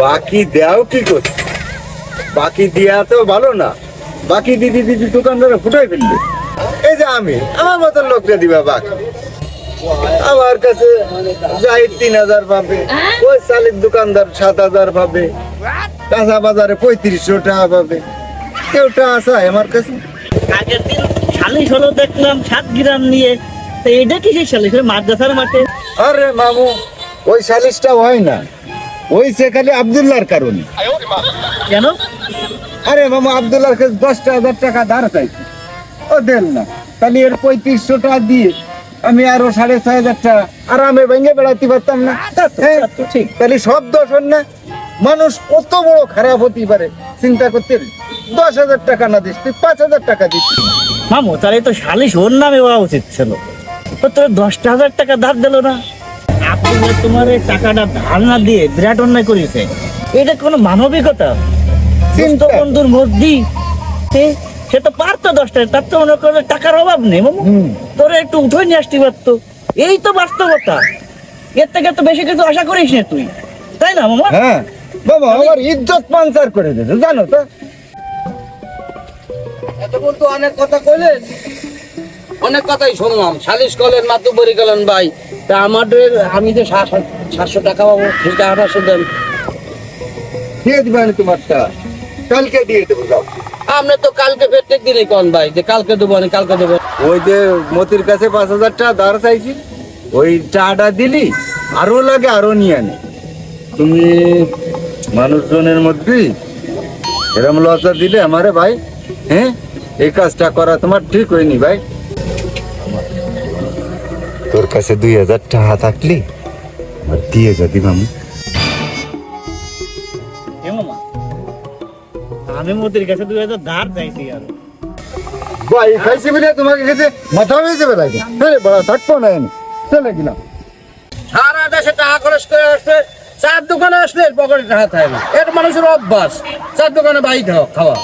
বাকি দেও কি করছে? বাকি দেয়া তো ভালো না, বাকি দিদি দিদি দোকানদারে ফুটাই ফেলবে। এই যে আমি আমার মতন লোককে দিবা বাকি, আমার কাছে যাই 3000 পাবে, ওই চালের দোকানদার 7000 পাবে, কাঁচা বাজারে 3500 টাকা পাবে। কেউটা আসা আমার কাছে? আগের দিন সালিশ হলো দেখলাম 7 গ্রাম নিয়ে, তো এটা কিসের সালিশ? ওই মাদ্রাসার মাঠে? আরে মামু, ওই সালিশটা হয় না, ওইছে খালি আব্দুল্লাহর কারণে। কেন? আরে মামু, আব্দুল্লাহর কাছে 10,000 টাকা ধার চাইছে, ও দেন না। তাহলে এর 3500 টাকা দিয়ে আমি আরো 6,500 টাকা আরামে ভেঙে বেড়াতে পারতাম না? হ্যাঁ, ঠিক। তাহলে সব দোষ ওর না? মানুষ কত বড় খারাপ হতে পারে চিন্তা করতে। 10,000 টাকা না দিস, তুই 5,000 টাকা দিস। মামু, তাহলে তো সালিশ ওর নামে হওয়া উচিত ছিল। তো তোর 10,000 টাকা ধার দিল না? আপনি তোমার এই টাকাটা ধার না দিয়ে বিরাট অন্যায় করেছে। এটা কোনো মানবিকতা? চিন্তা বন্ধুর মধ্যে সে তো পারতো 10 টাকা, তার তো মনে করে টাকার অভাব নেই মামু। তোরা একটু উঠে নিয়ে আসতে পারতো। এই তো বাস্তবতা, এর থেকে তো বেশি কিছু আশা করিস না তুই, তাই না মামা? হ্যাঁ বাবা, আমার ইজ্জত পাঞ্চার করে দিতে জানো তো। এতক্ষণ তো অনেক কথা কইলেন, অনেক কথাই শুনলাম। সালিশ করলেন, মাতুব্বরি করলেন ভাই। তা আমাদের আমি যে 700 টাকা পাবো, সেই টাকাটা শুধু দিয়ে দিবেন তোমারটা, কালকে দিয়ে দেবো। যাও, আপনি তো কালকে প্রত্যেক দিনই কন ভাই যে কালকে দেবো, আমি কালকে দেবো। ওই যে মতির কাছে 5,000 টাকা ধার চাইছি, ওই টাকাটা দিলি আরো লাগে আরো নিয়ে আনে। তুমি মানুষজনের মধ্যে এরম লজ্জা দিলে আমারে ভাই। হ্যাঁ, এই কাজটা করা তোমার ঠিক হয়নি ভাই। তোর কাছে 2,000 টাকা থাকলে আমার দিয়ে যা দিবাম। এ মামা, আমি মোদির কাছে 2000 ধার চাইছি আর ভাই খাইছি বলে তোমাকে কাছে মাথা হয়ে যাবে লাগে। আরে বড় থাকবো না, চলে গেলাম। সারা দেশে টাকা খরচ করে আসছে, চার দোকানে আসলে পকেটে টাকা থাকে না। এটা মানুষের অভ্যাস, চার দোকানে বাইক খাওয়া।